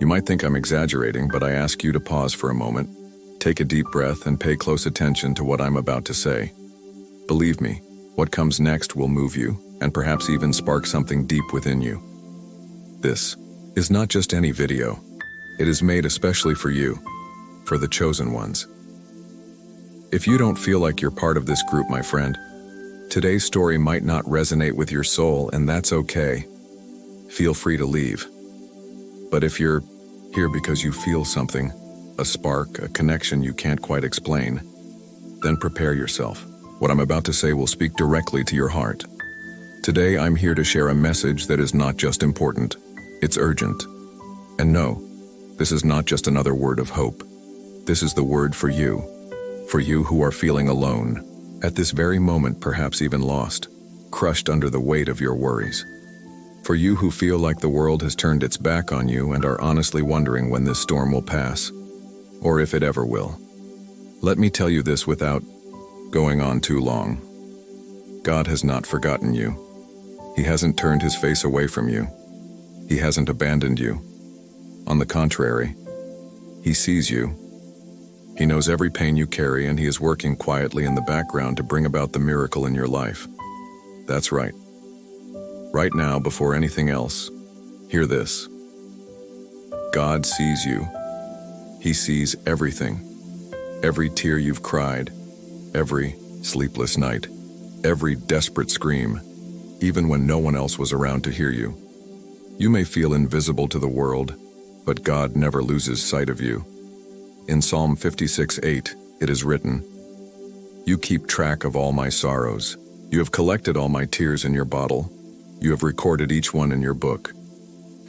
You might think I'm exaggerating, but I ask you to pause for a moment, take a deep breath, and pay close attention to what I'm about to say. Believe me, what comes next will move you, and perhaps even spark something deep within you. This is not just any video. It is made especially for you, for the chosen ones. If you don't feel like you're part of this group, my friend, today's story might not resonate with your soul, and that's okay. Feel free to leave. But if you're here because you feel something, a spark, a connection you can't quite explain, then prepare yourself. What I'm about to say will speak directly to your heart. Today I'm here to share a message that is not just important, it's urgent. And no, this is not just another word of hope. This is the word for you who are feeling alone, at this very moment perhaps even lost, crushed under the weight of your worries. For you who feel like the world has turned its back on you and are honestly wondering when this storm will pass, or if it ever will. Let me tell you this without going on too long. God has not forgotten you. He hasn't turned his face away from you. He hasn't abandoned you. On the contrary, he sees you. He knows every pain you carry, and he is working quietly in the background to bring about the miracle in your life. That's right. Right now, before anything else, hear this. God sees you. He sees everything. Every tear you've cried, every sleepless night, every desperate scream, even when no one else was around to hear you. You may feel invisible to the world, but God never loses sight of you. In Psalm 56:8, it is written, "You keep track of all my sorrows. You have collected all my tears in your bottle. You have recorded each one in your book."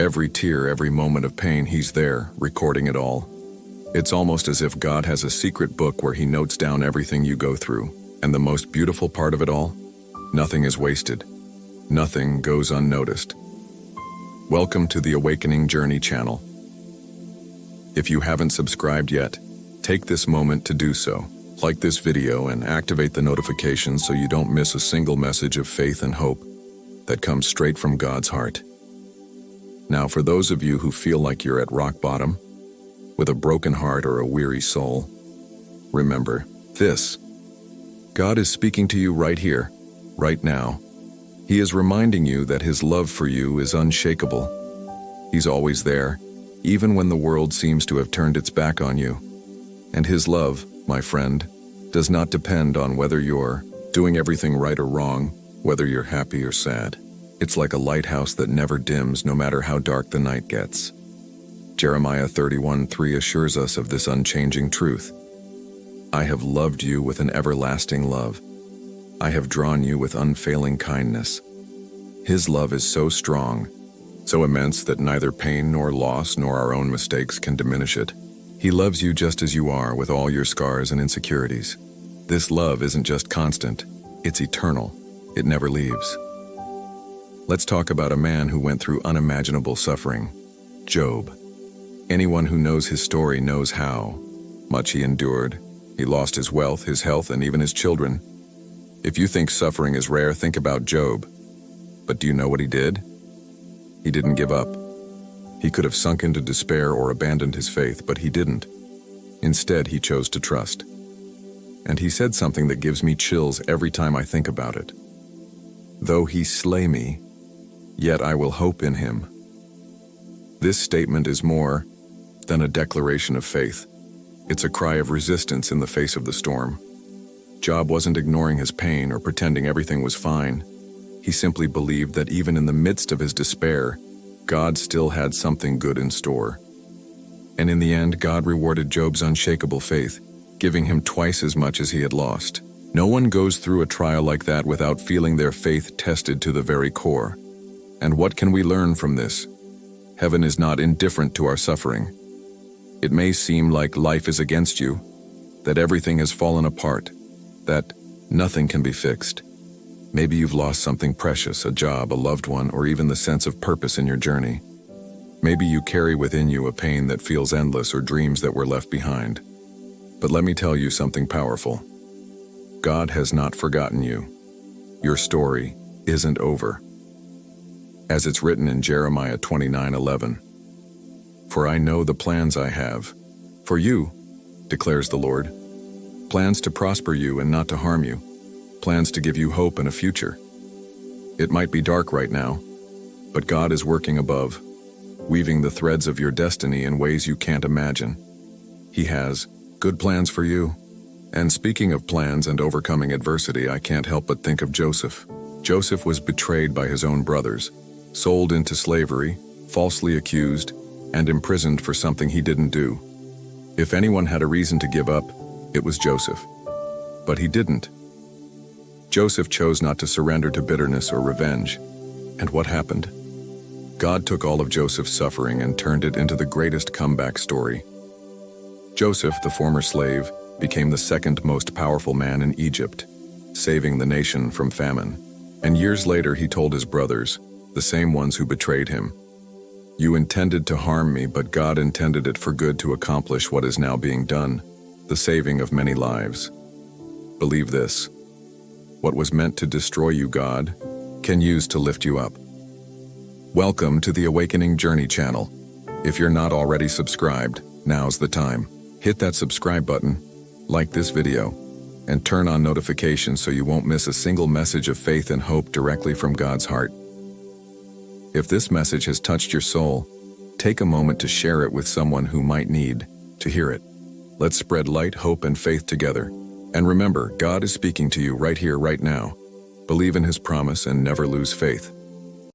Every tear, every moment of pain, he's there, recording it all. It's almost as if God has a secret book where he notes down everything you go through. And the most beautiful part of it all? Nothing is wasted. Nothing goes unnoticed. Welcome to the Awakening Journey channel. If you haven't subscribed yet, take this moment to do so. Like this video and activate the notifications so you don't miss a single message of faith and hope that comes straight from God's heart. Now, for those of you who feel like you're at rock bottom, with a broken heart or a weary soul, remember this. God is speaking to you right here, right now. He is reminding you that his love for you is unshakable. He's always there, even when the world seems to have turned its back on you. And his love, my friend, does not depend on whether you're doing everything right or wrong, whether you're happy or sad. It's like a lighthouse that never dims no matter how dark the night gets. Jeremiah 31:3 assures us of this unchanging truth. "I have loved you with an everlasting love. I have drawn you with unfailing kindness." His love is so strong, so immense that neither pain nor loss nor our own mistakes can diminish it. He loves you just as you are, with all your scars and insecurities. This love isn't just constant, it's eternal. It never leaves. Let's talk about a man who went through unimaginable suffering, Job. Anyone who knows his story knows how much he endured. He lost his wealth, his health, and even his children. If you think suffering is rare, think about Job. But do you know what he did? He didn't give up. He could have sunk into despair or abandoned his faith, but he didn't. Instead, he chose to trust. And he said something that gives me chills every time I think about it. "Though he slay me, yet I will hope in him." This statement is more than a declaration of faith. It's a cry of resistance in the face of the storm. Job wasn't ignoring his pain or pretending everything was fine. He simply believed that even in the midst of his despair, God still had something good in store. And in the end, God rewarded Job's unshakable faith, giving him twice as much as he had lost. No one goes through a trial like that without feeling their faith tested to the very core. And what can we learn from this? Heaven is not indifferent to our suffering. It may seem like life is against you, that everything has fallen apart, that nothing can be fixed. Maybe you've lost something precious, a job, a loved one, or even the sense of purpose in your journey. Maybe you carry within you a pain that feels endless or dreams that were left behind. But let me tell you something powerful. God has not forgotten you. Your story isn't over. As it's written in Jeremiah 29:11, For I know the plans I have for you, declares the Lord. Plans to prosper you and not to harm you. Plans to give you hope and a future. It might be dark right now, but God is working above, weaving the threads of your destiny in ways you can't imagine. He has good plans for you. And speaking of plans and overcoming adversity, I can't help but think of Joseph. Joseph was betrayed by his own brothers, sold into slavery, falsely accused, and imprisoned for something he didn't do. If anyone had a reason to give up, it was Joseph. But he didn't. Joseph chose not to surrender to bitterness or revenge. And what happened? God took all of Joseph's suffering and turned it into the greatest comeback story. Joseph, the former slave, became the second most powerful man in Egypt, saving the nation from famine. And years later he told his brothers, the same ones who betrayed him, "You intended to harm me, but God intended it for good to accomplish what is now being done, the saving of many lives." Believe this: what was meant to destroy you, God can use to lift you up. Welcome to the Awakening Journey channel. If you're not already subscribed, now's the time. Hit that subscribe button, like this video, and turn on notifications so you won't miss a single message of faith and hope directly from God's heart. If this message has touched your soul, take a moment to share it with someone who might need to hear it. Let's spread light, hope, and faith together. And remember, God is speaking to you right here, right now. Believe in His promise and never lose faith.